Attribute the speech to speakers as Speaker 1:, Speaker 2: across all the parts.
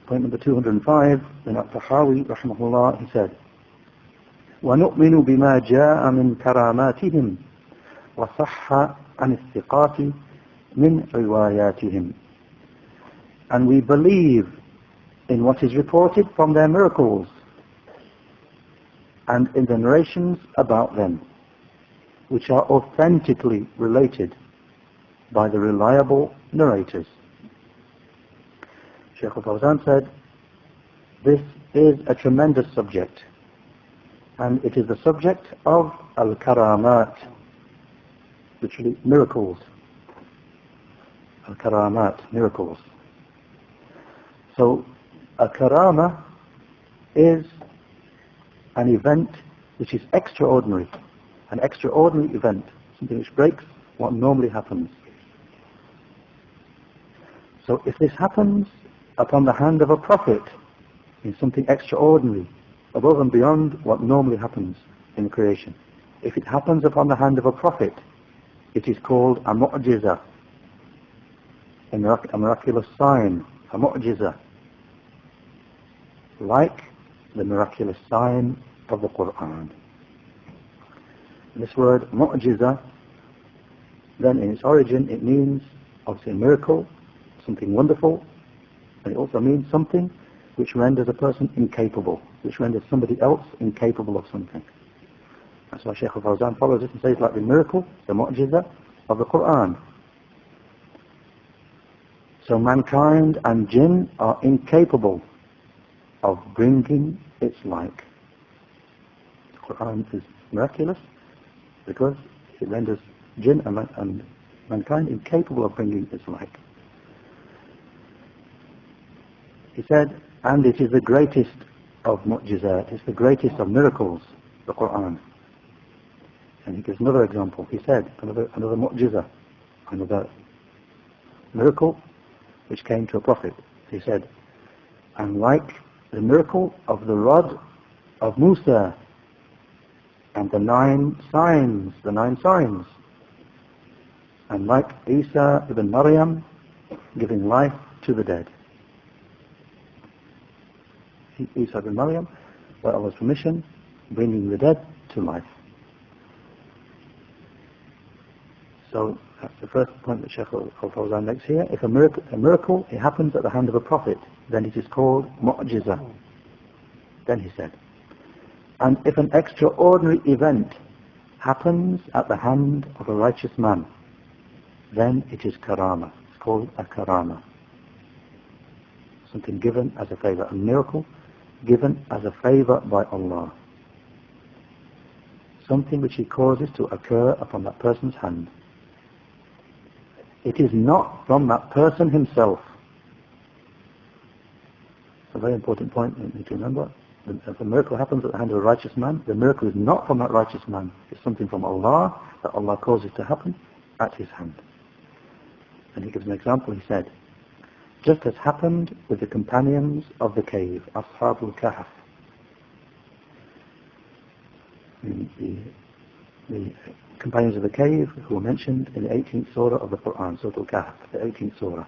Speaker 1: point number 205, in Tahawiyyah, rahimahullah, he said, وَنُؤْمِنُ بِمَا جَاءَ مِنْ كَرَامَاتِهِمْ وَصَحَّ عَنِ الثِّقَاتِ مِنْ رِوَايَاتِهِمْ. And we believe in what is reported from their miracles and in the narrations about them, which are authentically related by the reliable narrators. Shaykh Fawzan said, this is a tremendous subject, and it is the subject of al-Karaamaat, literally miracles. Al-Karaamaat, miracles. So, a karama is an event which is extraordinary, an extraordinary event, something which breaks what normally happens. So if this happens upon the hand of a prophet, it's something extraordinary, above and beyond what normally happens in creation. If it happens upon the hand of a prophet, it is called a mu'jiza, a miraculous sign, a mu'jiza, like the miraculous sign of the Quran. This word mu'jiza, then in its origin, it means obviously a miracle, something wonderful, and it also means something which renders a person incapable, which renders somebody else incapable of something. That's why Shaykh Fawzan follows it and says, like the miracle, the mu'jiza of the Quran. So mankind and jinn are incapable of bringing its like. The Quran is miraculous because it renders jinn and mankind incapable of bringing its like. He said, and it is the greatest of mu'jizat, it's the greatest of miracles, the Quran. And he gives another example. He said, another mu'jiza, another miracle which came to a prophet. He said, and like the miracle of the rod of Musa and the nine signs, and like Isa ibn Maryam giving life to the dead. Isa ibn Maryam, by Allah's permission, bringing the dead to life. So that's the first point that Shaykh Fawzan makes here. If a miracle, it happens at the hand of a prophet, then it is called mu'jiza. Then he said, and if an extraordinary event happens at the hand of a righteous man, then it is karama. It's called a karama. Something given as a favor, a miracle given as a favor by Allah. Something which He causes to occur upon that person's hand. It is not from that person himself. It's a very important point you need to remember. If a miracle happens at the hand of a righteous man, the miracle is not from that righteous man. It's something from Allah that Allah causes to happen at His hand. And he gives an example. He said, just as happened with the companions of the cave, Ashabul Kahf. The companions of the cave who were mentioned in the 18th surah of the Quran, Surah Al-Kahf, the 18th surah.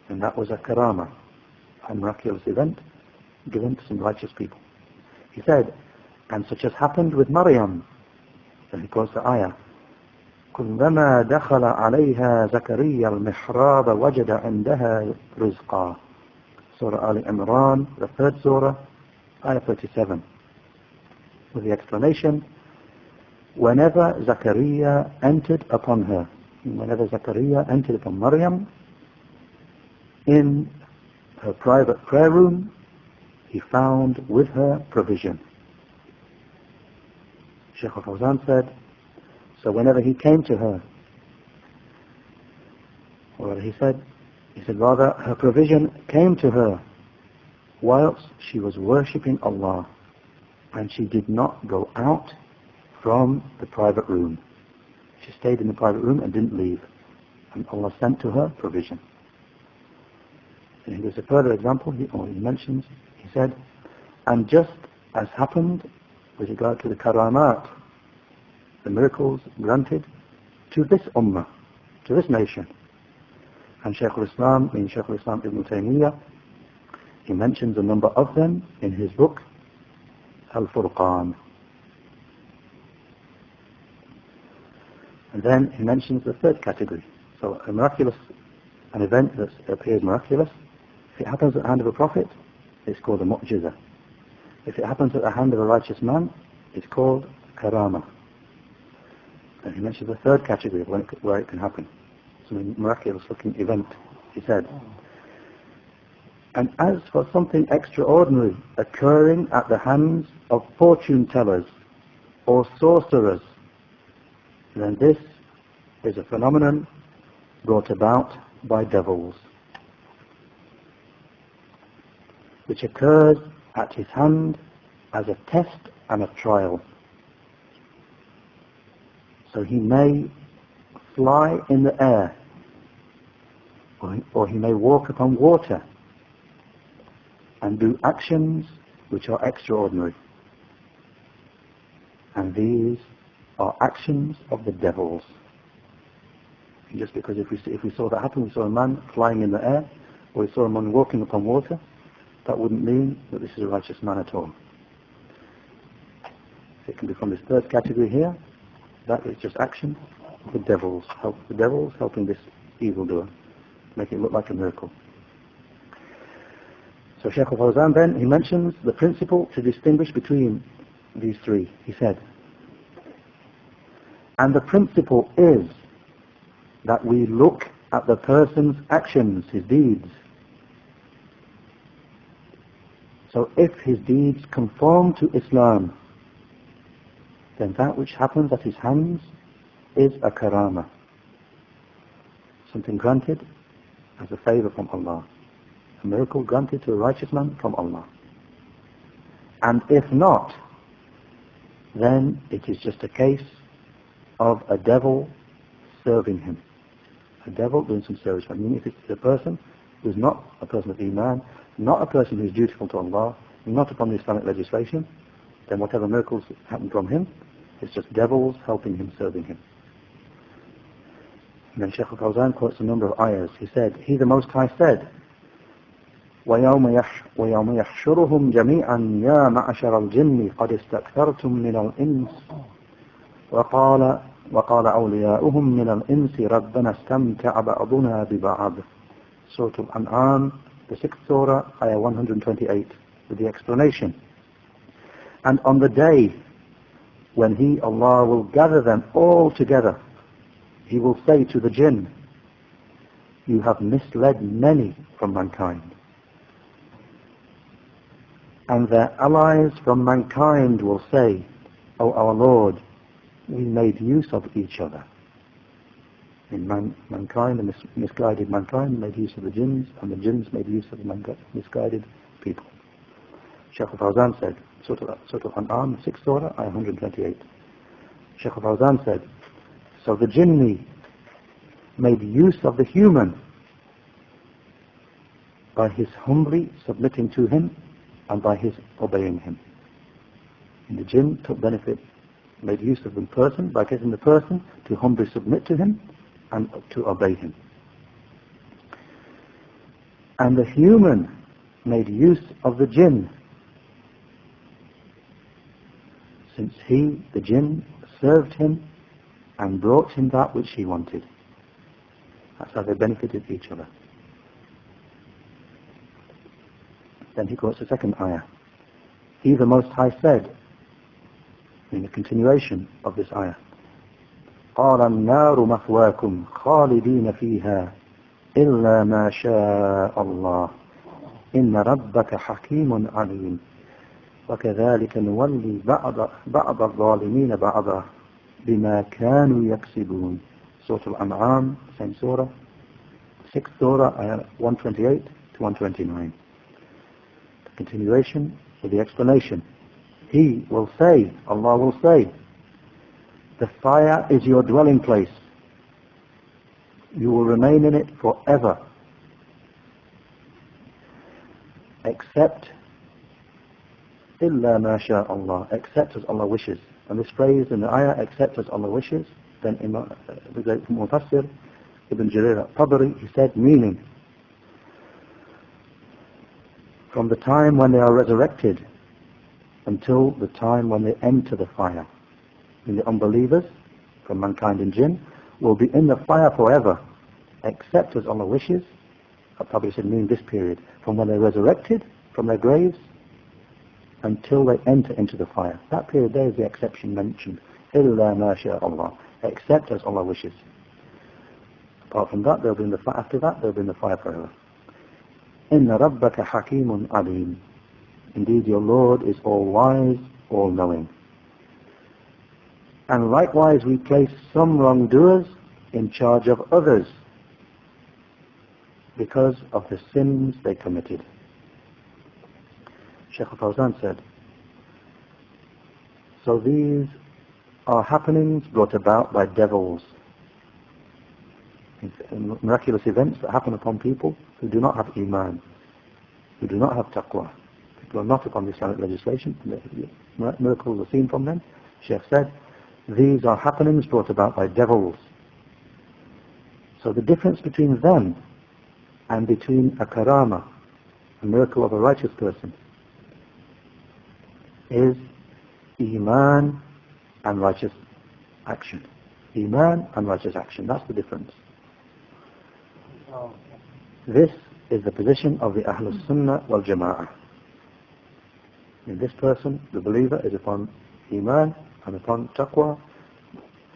Speaker 1: And that was a karama, a miraculous event given to some righteous people. He said, and such as happened with Maryam. Then he quotes the ayah, كلما دخل عليها زكريا المحراب وجد عندها رزقا. Surah Al-Imran, the 3rd surah, ayah 37. With the explanation, whenever Zakaria entered upon her, whenever Zakaria entered upon Maryam in her private prayer room, he found with her provision. Shaykh Fawzan said, so whenever he came to her, or he said rather her provision came to her whilst she was worshipping Allah, and she did not go out from the private room. She stayed in the private room and didn't leave, and Allah sent to her provision. And he gives a further example, he mentions, he said, and just as happened with regard to the Karaamaat, the miracles granted to this ummah, to this nation. And Shaykh al-Islam ibn Taymiyyah, he mentions a number of them in his book, Al-Furqan. And then he mentions the third category. So an event that appears miraculous, if it happens at the hand of a prophet, it's called a mu'jiza. If it happens at the hand of a righteous man, it's called Karaamah. And he mentions the third category of where it can happen. Some miraculous looking event, he said. And as for something extraordinary occurring at the hands of fortune tellers or sorcerers, then this is a phenomenon brought about by devils, which occurs at his hand as a test and a trial. So he may fly in the air, or he may walk upon water and do actions which are extraordinary. And these are actions of the devils. And just because if we saw that happen, we saw a man flying in the air, or we saw a man walking upon water, that wouldn't mean that this is a righteous man at all. It can be from this third category here. That is just action. The devils helping this evildoer, make it look like a miracle. So Shaykh Fawzan then, he mentions the principle to distinguish between these three. He said, and the principle is that we look at the person's actions, his deeds. So if his deeds conform to Islam, then that which happens at his hands is a Karaamah, something granted as a favor from Allah, a miracle granted to a righteous man from Allah. And if not, then it is just a case of a devil serving him. A devil doing some service. I mean, if it's a person who's not a person of Iman, not a person who's dutiful to Allah, not upon the Islamic legislation, then whatever miracles happen from him, it's just devils helping him, serving him. And then Shaykh Fawzan quotes a number of ayahs. He said, He the Most High said, وَيَوْمَ يَحْشُرُهُمْ جَمِيعًا يَا مَعْشَرَ الْجِنِّ قَدِ اسْتَكْثَرْتُمْ مِنَ الْإِنسِ وقال أولياؤهم من الإنس ربنا استمتع بعضنا ببعض. Surah Al-An'am, the 6th Surah, Ayah 128, with the explanation. And on the day when He, Allah, will gather them all together, He will say to the jinn, you have misled many from mankind. And their allies from mankind will say, O our Lord, we made use of each other. In mankind, the misguided mankind made use of the jinns, and the jinns made use of the misguided people. Shaykh Fawzan said, Surah Al-An'am, 6th Surah, Ayah 128. Shaykh Fawzan said, so the jinni made use of the human by his humbly submitting to him and by his obeying him. And the jinn took benefit, made use of the person by getting the person to humbly submit to him and to obey him. And the human made use of the jinn, since he, the jinn, served him and brought him that which he wanted. That's how they benefited each other. Then he quotes the second ayah. He, the Most High, said, in the continuation of this ayah, قَالَ النَّارُ مَثْوَاكُمْ خَالِدِينَ فِيهَا إِلَّا مَا شَاءَ اللَّهُ إِنَّ رَبَّكَ حَكِيمٌ عَلِيمٌ وَكَذَلِكَ نُوَلِّي بَعْضَ الظَّالِمِينَ بَعْضًا بِمَا كَانُوا يَكْسِبُونَ. Surah Al-An'am, same surah, 6th surah, ayah 128 to 129. The continuation with the explanation. He will say, Allah will say, the fire is your dwelling place. You will remain in it forever. Except, إِلَّا مَا شَاءَ اللَّهُ, except as Allah wishes. And this phrase in the ayah, except as Allah wishes, then the great Mufassir, Ibn Jarir al-Tabari, he said, meaning, from the time when they are resurrected until the time when they enter the fire. And the unbelievers, from mankind and jinn, will be in the fire forever, except as Allah wishes. I probably should mean this period, from when they're resurrected from their graves until they enter into the fire. That period there is the exception mentioned. إِلَّا مَا شَاءَ اللَّهُ, except as Allah wishes. Apart from that, they'll be in the fire. After that, they'll be in the fire forever. إِنَّ رَبَّكَ حَكِيمٌ عَلِيمٌ. Indeed, your Lord is all-wise, all-knowing. And likewise, we place some wrongdoers in charge of others because of the sins they committed. Shaykh Fawzan said, so these are happenings brought about by devils, miraculous events that happen upon people who do not have iman, who do not have taqwa. People are not upon the Islamic legislation. Miracles are seen from them. Shaykh said, these are happenings brought about by devils. So the difference between them and between a karama, a miracle of a righteous person, is iman and righteous action. Iman and righteous action, that's the difference. This is the position of the Ahlul Sunnah wal Jama'ah. And this person, the believer, is upon iman and upon taqwa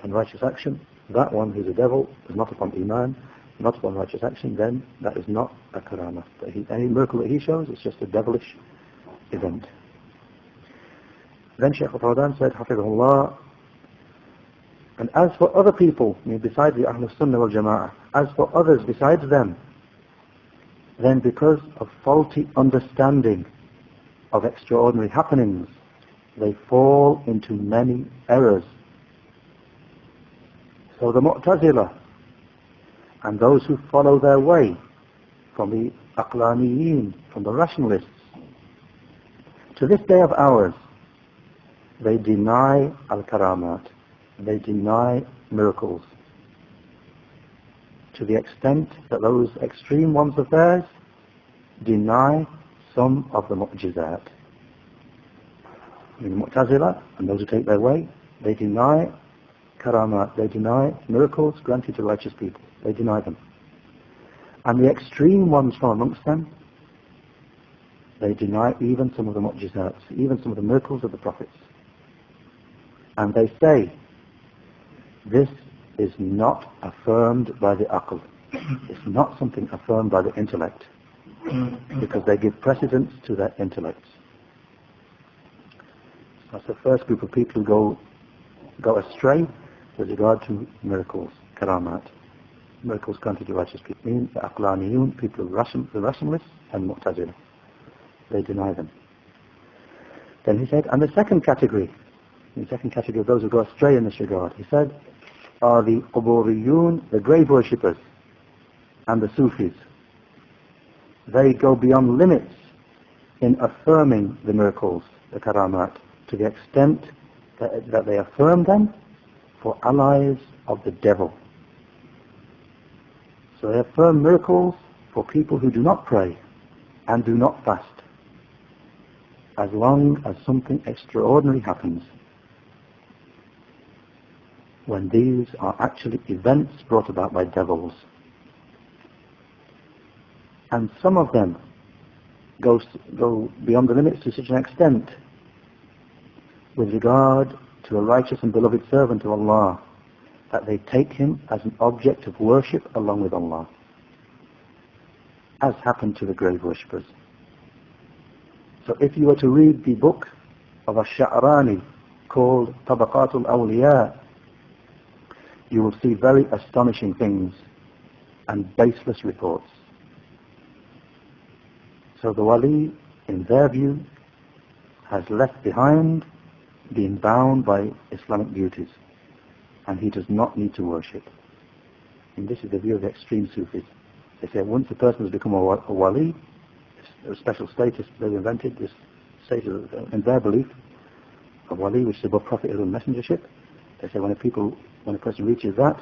Speaker 1: and righteous action. That one who's a devil is not upon iman, not upon righteous action, then that is not a karama. But any miracle that he shows is just a devilish event. Then Shaykh Fawzan said, Hafidhullah, and as for other people, besides the Ahlul Sunnah wal Jama'ah, as for others besides them, then because of faulty understanding of extraordinary happenings, they fall into many errors. So the Mu'tazila and those who follow their way from the Aqlaniyin, from the rationalists, to this day of ours, they deny al-Karamat, they deny miracles, to the extent that those extreme ones of theirs deny some of the mu'jizat. The Mu'tazila and those who take their way, they deny Karamat, they deny miracles granted to righteous people, they deny them. And the extreme ones from amongst them, they deny even some of the mu'jizat, even some of the miracles of the prophets. And they say, this is not affirmed by the aql. It's not something affirmed by the intellect, because they give precedence to their intellects. That's the first group of people who go astray with regard to miracles, karamat, miracles granted to righteous people. Mean the aqlaniyun, people of the rationalists, and mu'tazila. They deny them. Then he said, and the second category of those who go astray in this regard, he said, are the quburiyun, the grave worshippers, and the Sufis. They go beyond limits in affirming the miracles, the karamat, to the extent that they affirm them for allies of the devil. So they affirm miracles for people who do not pray and do not fast, as long as something extraordinary happens, when these are actually events brought about by devils. And some of them go beyond the limits to such an extent with regard to a righteous and beloved servant of Allah, that they take him as an object of worship along with Allah, as happened to the grave worshippers. So if you were to read the book of Ash-Sha'rani called Tabaqat of Awliyaa, you will see very astonishing things and baseless reports. So the wali, in their view, has left behind being bound by Islamic duties, and he does not need to worship. And this is the view of the extreme Sufis. They say once a person has become a wali, a special status, they've invented this status in their belief of wali, which is above prophethood and messengership. They say when a person reaches that,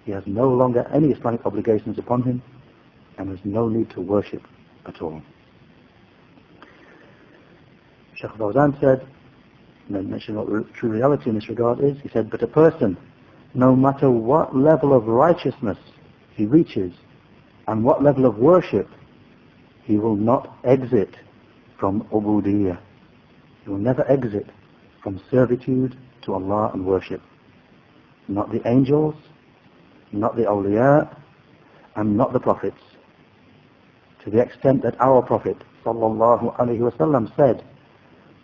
Speaker 1: he has no longer any Islamic obligations upon him and has no need to worship at all. Shaykh Fawzan said, and then mentioned what true reality in this regard is, he said, but a person, no matter what level of righteousness he reaches and what level of worship, he will not exit from ubudiyyah. He will never exit from servitude to Allah and worship. Not the angels, not the awliyaa, and not the prophets. To the extent that our Prophet sallallahu alaihi wasallam said,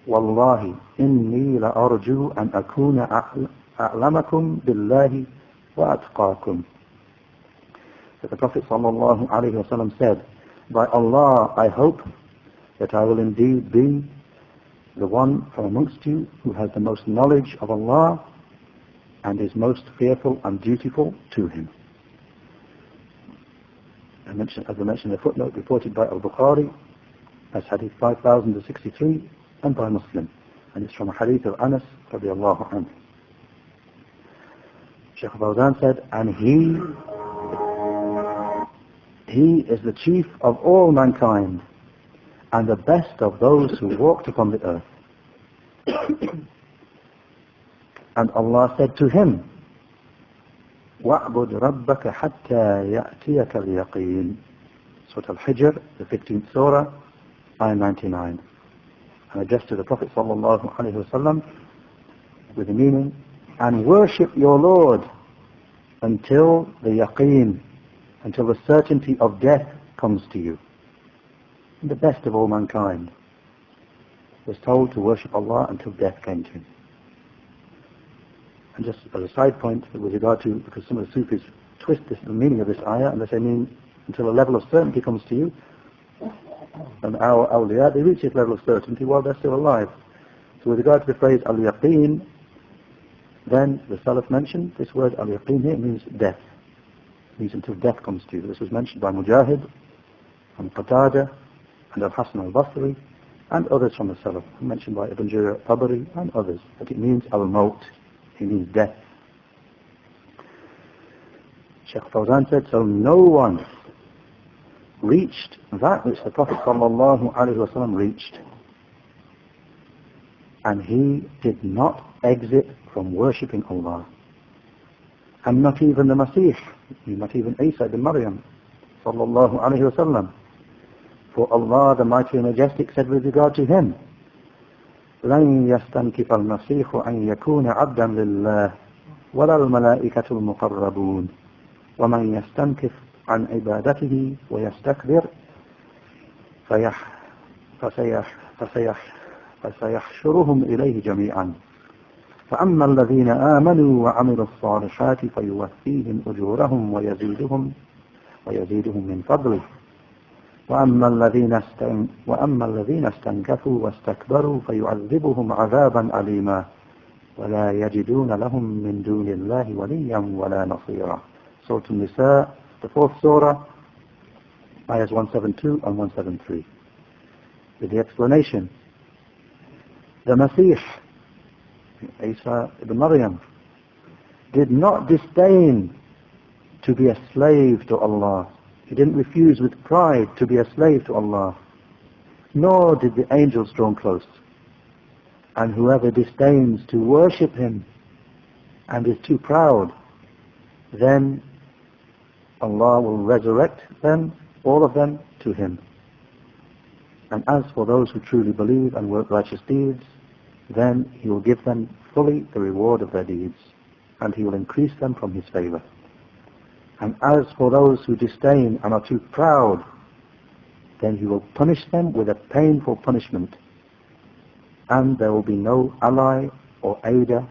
Speaker 1: Wallahi inni la arju an akuna a'lamakum billahi wa atqakum. That the Prophet sallallahu alaihi wasallam said, by Allah I hope that I will indeed be the one from amongst you who has the most knowledge of Allah and is most fearful and dutiful to Him. As I mentioned in the footnote, reported by Al-Bukhari as Hadith 5063 and by Muslim. And it's from a Hadith of Anas radiallahu anhu. Shaykh Fawzan said, and He is the chief of all mankind and the best of those who walked upon the earth. And Allah said to him, وَاعْبُدْ رَبَّكَ حَتَّى يَأْتِيَكَ الْيَقِينَ. Surah Al-Hijr, the 15th Surah, ayah 99. And addressed to the Prophet sallallahu alaihi wasallam with the meaning, and worship your Lord until the yaqeen, until the certainty of death comes to you. And the best of all mankind was told to worship Allah until death came to him. And just as a side point with regard to, because some of the Sufis twist the meaning of this ayah and they say, mean until a level of certainty comes to you. And our awliyaa, they reach this level of certainty while they're still alive. So with regard to the phrase al-yaqeen, then the Salaf mentioned this word al-yaqeen here means death. It means until death comes to you. This was mentioned by Mujahid, and Qatada, and Al-Hasan al-Basri, and others from the Salaf, mentioned by Ibn Jarir al-Tabari and others, that it means al-maut, it means death. Shaykh Fawzan said, so no one reached that which the Prophet sallallahu alaihi wasallam reached, and he did not exit from worshipping Allah. And not even the Masih, not even Isa ibn Maryam sallallahu alaihi wasallam. For Allah the Mighty and Majestic said with regard to him, لن يستنكف المسيح أن يكون عبدا لله ولا الملائكة المقربون ومن يستنكف عن عبادته ويستكبر فسيحشرهم إليه جميعا فأما الذين آمنوا وعملوا الصالحات فيوفيهم أجورهم ويزيدهم من فضله وأما الذين استنكفوا واستكبروا فيعذبهم عذابا أليما ولا يجدون لهم من دون الله وليا ولا نصيرا. Surah An-Nisa, the 4th Surah, ayahs 172 and 173. With the explanation, the Masih, Isa ibn Maryam, did not disdain to be a slave to Allah. He didn't refuse with pride to be a slave to Allah, nor did the angels draw close. And whoever disdains to worship him and is too proud, then Allah will resurrect them, all of them, to him. And as for those who truly believe and work righteous deeds, then he will give them fully the reward of their deeds, and he will increase them from his favor. And as for those who disdain and are too proud, then he will punish them with a painful punishment, and there will be no ally or aider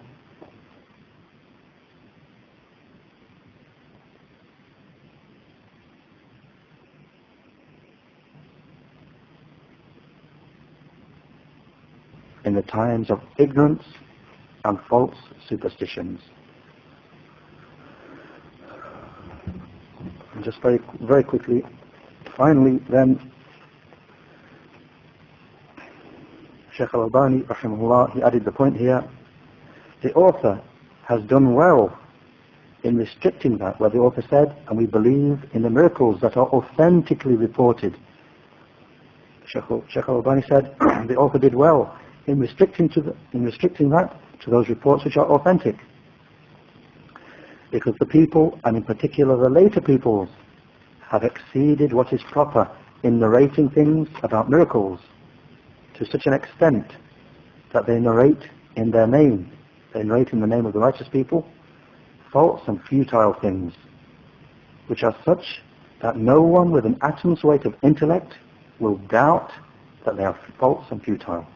Speaker 1: in the times of ignorance and false superstitions. And just very quickly, finally then, Shaykh al-Albani, rahimahullah, he added the point here, the author has done well in restricting that, where the author said, and we believe in the miracles that are authentically reported. Shaykh al-Albani said, the author did well in restricting that to those reports which are authentic. Because the people, and in particular the later peoples, have exceeded what is proper in narrating things about miracles to such an extent that they narrate in their name, they narrate in the name of the righteous people, false and futile things, which are such that no one with an atom's weight of intellect will doubt that they are false and futile.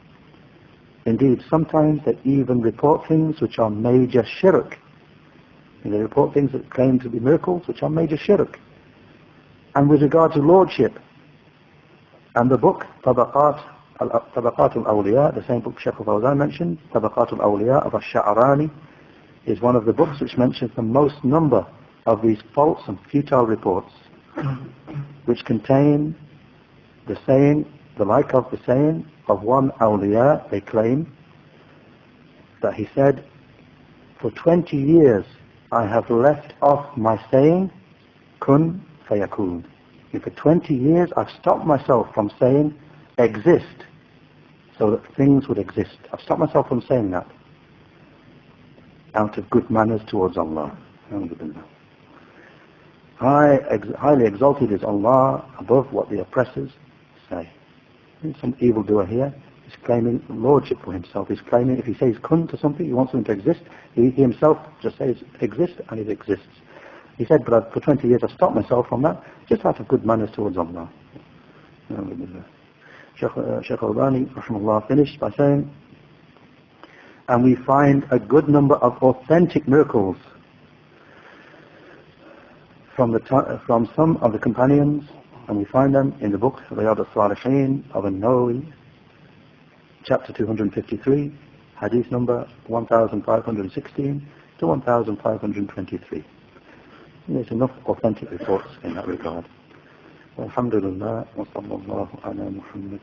Speaker 1: Indeed, sometimes they even report things which are major shirk. And they report things that claim to be miracles which are major shirk. And with regard to lordship, and the book Tahawiyyah of Awliyaa, the same book Shaykh Fawzan mentioned, Tahawiyyah of Awliyaa of Shaitan, is one of the books which mentions the most number of these false and futile reports, which contain the like of the saying of one awliya. They claim that he said, for 20 years I have left off my saying, kun fayakun. And for 20 years I've stopped myself from saying, exist, so that things would exist. I've stopped myself from saying that, out of good manners towards Allah. Highly exalted is Allah above what the oppressors say. Some evildoer here is claiming lordship for himself. He's claiming if he says kun to something, he wants something to exist, he himself just says exist, and it exists. He said, but for 20 years I've stopped myself from that, just out of good manners towards Allah. Shaykh Albani, rahimahullah, finished by saying, and we find a good number of authentic miracles from some of the companions, and we find them in the book Riyad al-Salihin of An-Nawawi, chapter 253, hadith number 1516 to 1523. There's enough authentic reports in that regard. Alhamdulillah, wa sallallahu ala Muhammad.